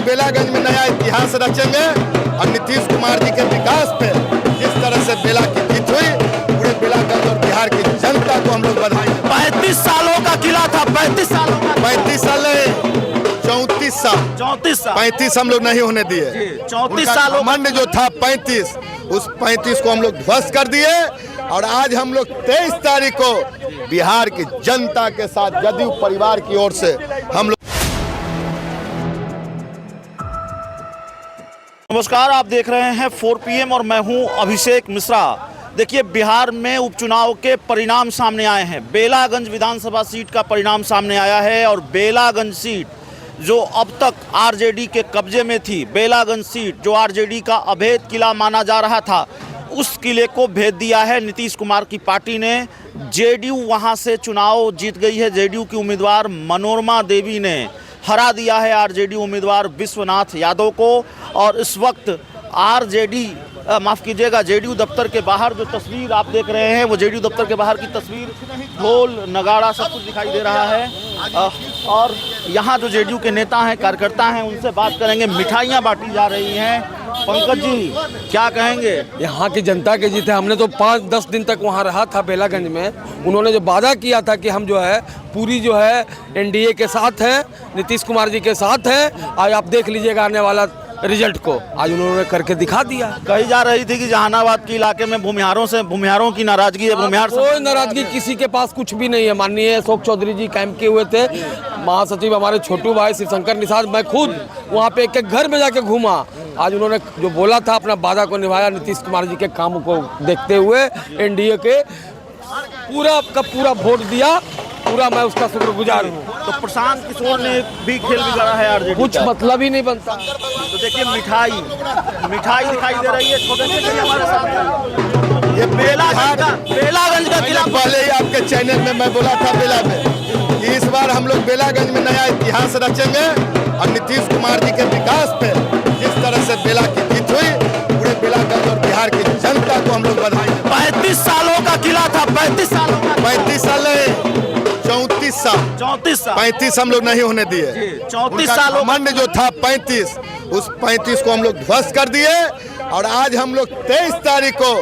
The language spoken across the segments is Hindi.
बेलागंज में नया इतिहास रचेंगे और नीतीश कुमार जी के विकास पे जिस तरह से बेला की जीत हुई, पूरे बेलागंज और बिहार की जनता को हम लोग बधाई। 35 सालों का किला था, 35 सालों का। 35 साल नहीं, 34 साल। 34 साल 35 हम लोग नहीं होने दिए। 34 सालों का घमंड जो था 35, उस 35 को हम लोग ध्वस्त कर दिए और आज हम लोग 23 तारीख को बिहार की जनता के साथ जदयू परिवार की ओर से हम लोग। नमस्कार, आप देख रहे हैं 4 PM और मैं हूं अभिषेक मिश्रा। देखिए, बिहार में उपचुनाव के परिणाम सामने आए हैं। बेलागंज विधानसभा सीट का परिणाम सामने आया है और बेलागंज सीट जो अब तक आरजेडी के कब्जे में थी, बेलागंज सीट जो आरजेडी का अभेद किला माना जा रहा था, उस किले को भेद दिया है नीतीश कुमार की पार्टी ने। जेडीयू वहां से चुनाव जीत गई है। जेडीयू की उम्मीदवार मनोरमा देवी ने हरा दिया है आरजेडी उम्मीदवार विश्वनाथ यादव को। और इस वक्त आरजेडी माफ़ कीजिएगा, जेडीयू दफ्तर के बाहर जो तस्वीर आप देख रहे हैं वो जेडीयू दफ्तर के बाहर की तस्वीर, ढोल नगाड़ा सब कुछ दिखाई दे रहा है। और यहाँ जो जेडीयू के नेता हैं, कार्यकर्ता हैं, उनसे बात करेंगे। मिठाइयाँ बांटी जा रही हैं। पंकज जी, क्या कहेंगे? यहाँ की जनता के जीत है। हमने तो 5-10 दिन तक वहाँ रहा था बेलागंज में। उन्होंने जो वादा किया था कि हम जो है पूरी जो है एनडीए के साथ हैं, नीतीश कुमार जी के साथ हैं। आज आप देख लीजिएगा आने वाला रिजल्ट को, आज उन्होंने करके दिखा दिया। कही जा रही थी कि जहानाबाद के इलाके में भूमिहारों की नाराजगी है। कोई नाराजगी किसी के पास कुछ भी नहीं है। माननीय अशोक चौधरी जी कैंप किए हुए थे, महासचिव हमारे छोटू भाई शिवशंकर निषाद, मैं खुद वहाँ पे एक घर में जाके घूमा। आज उन्होंने जो बोला था अपना वादा को निभाया। नीतीश कुमार जी के काम को देखते हुए एनडीए के पूरा का पूरा वोट दिया। पूरा मैं उसका शुक्रगुजार हूँ। तो प्रशांत किशोर ने भी खेल बिगाड़ा है आरजेडी का। कुछ मतलब ही नहीं बनता। तो देखिए, मिठाई दिखाई दे रही है। छोटे से हमारे साथ ये बेलागंज का किला। पहले ही आपके चैनल में मैं बोला था बेला में कि इस बार हम लोग बेलागंज में नया इतिहास रचेंगे और नीतीश कुमार जी के विकास पे जिस तरह से बेला की जीत हुई, पूरे बेलागंज और बिहार की जनता को हम लोग बधाई। 35 सालों का किला था, 35 सालों का। 35 साल नहीं, 34 साल। 34 साल 35 हम लोग नहीं होने दिए। 34 सालों घमंड जो था 35, उस 35 को हम लोग ध्वस्त कर दिए और आज हम लोग 23 तारीख को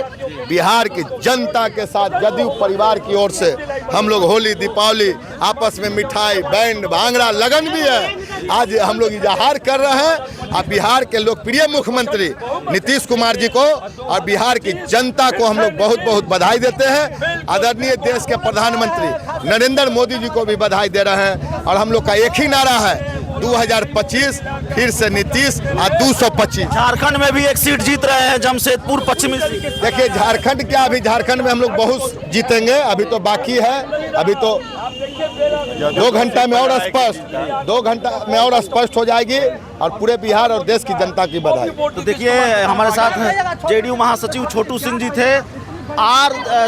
बिहार की जनता के साथ जदयू परिवार की ओर से हम लोग होली, दीपावली, आपस में मिठाई, बैंड, भांगड़ा, लगन भी है। आज हम लोग इजहार कर रहे हैं और बिहार के लोकप्रिय मुख्यमंत्री नीतीश कुमार जी को और बिहार की जनता को हम लोग बहुत बहुत बधाई देते हैं। आदरणीय देश के प्रधानमंत्री नरेंद्र मोदी जी को भी बधाई दे रहे हैं। और हम लोग का एक ही नारा है, 2025 फिर से नीतीश और 225। झारखंड में भी एक सीट जीत रहे हैं, जमशेदपुर पश्चिमी सीट। देखिए, झारखंड क्या, अभी झारखंड में हम लोग बहुत जीतेंगे, अभी तो बाकी है। अभी तो 2 घंटा में और स्पष्ट 2 घंटा में और स्पष्ट हो जाएगी और पूरे बिहार और देश की जनता की बधाई। तो देखिए, हमारे साथ जेडीयू महासचिव छोटू सिंह जी थे।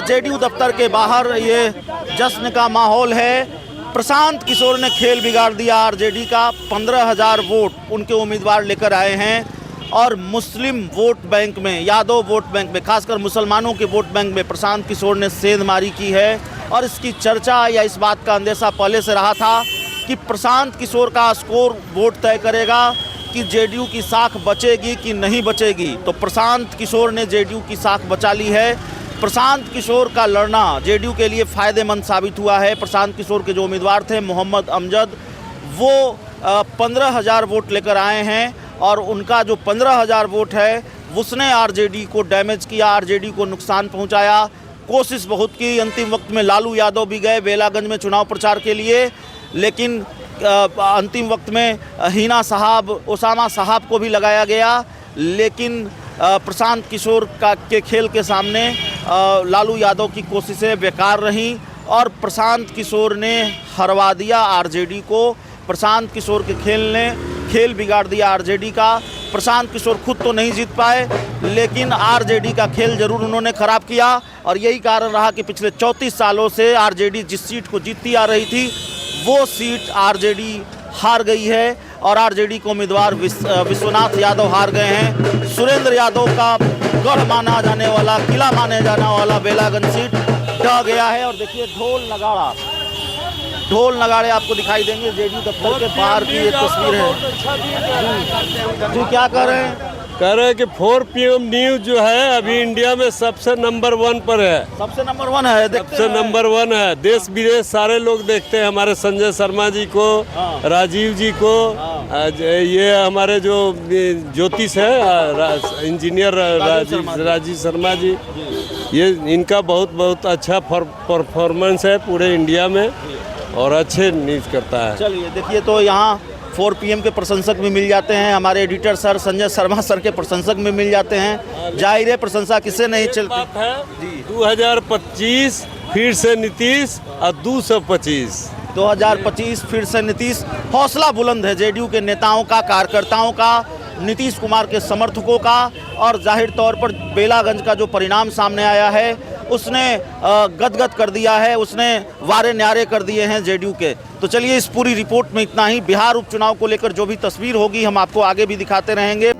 जेडीयू दफ्तर के बाहर ये जश्न का माहौल है। प्रशांत किशोर ने खेल बिगाड़ दिया आरजेडी का। 15,000 वोट उनके उम्मीदवार लेकर आए हैं और मुस्लिम वोट बैंक में, यादव वोट बैंक में, खासकर मुसलमानों के वोट बैंक में प्रशांत किशोर ने सेंधमारी की है। और इसकी चर्चा या इस बात का अंदेशा पहले से रहा था कि प्रशांत किशोर का स्कोर वोट तय करेगा कि जेडीयू की साख बचेगी कि नहीं बचेगी। तो प्रशांत किशोर ने जेडीयू की साख बचा ली है। प्रशांत किशोर का लड़ना जेडीयू के लिए फ़ायदेमंद साबित हुआ है। प्रशांत किशोर के जो उम्मीदवार थे मोहम्मद अमजद, वो 15,000 वोट लेकर आए हैं और उनका जो 15,000 वोट है उसने आरजेडी को डैमेज किया, आरजेडी को नुकसान पहुंचाया। कोशिश बहुत की, अंतिम वक्त में लालू यादव भी गए बेलागंज में चुनाव प्रचार के लिए, लेकिन अंतिम वक्त में हिना साहब, ओसामा साहब को भी लगाया गया। लेकिन प्रशांत किशोर के खेल के सामने लालू यादव की कोशिशें बेकार रहीं और प्रशांत किशोर ने हरवा दिया आरजेडी को। प्रशांत किशोर के खेल ने खेल बिगाड़ दिया आरजेडी का। प्रशांत किशोर खुद तो नहीं जीत पाए, लेकिन आरजेडी का खेल जरूर उन्होंने ख़राब किया। और यही कारण रहा कि पिछले 34 सालों से आरजेडी जिस सीट को जीतती आ रही थी, वो सीट आरजेडी हार गई है और आरजेडी के उम्मीदवार विश्वनाथ यादव हार गए हैं। सुरेंद्र यादव का गढ़ माना जाने वाला, किला माने जाने वाला बेलागंज सीट ढह गया है। और देखिए, ढोल नगाड़ा ढोल नगाड़े आपको दिखाई देंगे। जेडीयू दफ्तर के बाहर की ये तस्वीर है। जी क्या कह रहे हैं? कह रहे हैं कि 4 PM न्यूज जो है अभी इंडिया में सबसे नंबर 1 पर है। सबसे नंबर 1 है, सबसे नंबर 1 है। देश विदेश सारे लोग देखते हैं। हमारे संजय शर्मा जी को, राजीव जी को, ये हमारे जो ज्योतिष है इंजीनियर राजीव शर्मा जी, ये इनका बहुत बहुत अच्छा परफॉर्मेंस है पूरे इंडिया में और अच्छे न्यूज़ करता है। चलिए देखिए, तो यहाँ 4 PM के प्रशंसक भी मिल जाते हैं, हमारे editor sir Sanjay Sharma sir के प्रशंसक भी मिल जाते हैं। जाहिर है प्रशंसा किससे नहीं चलती है। 2025 फिर से नीतीश और 225 2025 फिर से नीतीश। हौसला बुलंद है जेडीयू के नेताओं का, कार्यकर्ताओं का, नीतीश कुमार के समर्थकों का, और जाहिर तौर पर बेलागंज का जो परिणाम सामने आया है उसने गदगद कर दिया है, उसने वारे न्यारे कर दिए हैं जेडीयू के। तो चलिए इस पूरी रिपोर्ट में इतना ही। बिहार उपचुनाव को लेकर जो भी तस्वीर होगी हम आपको आगे भी दिखाते रहेंगे।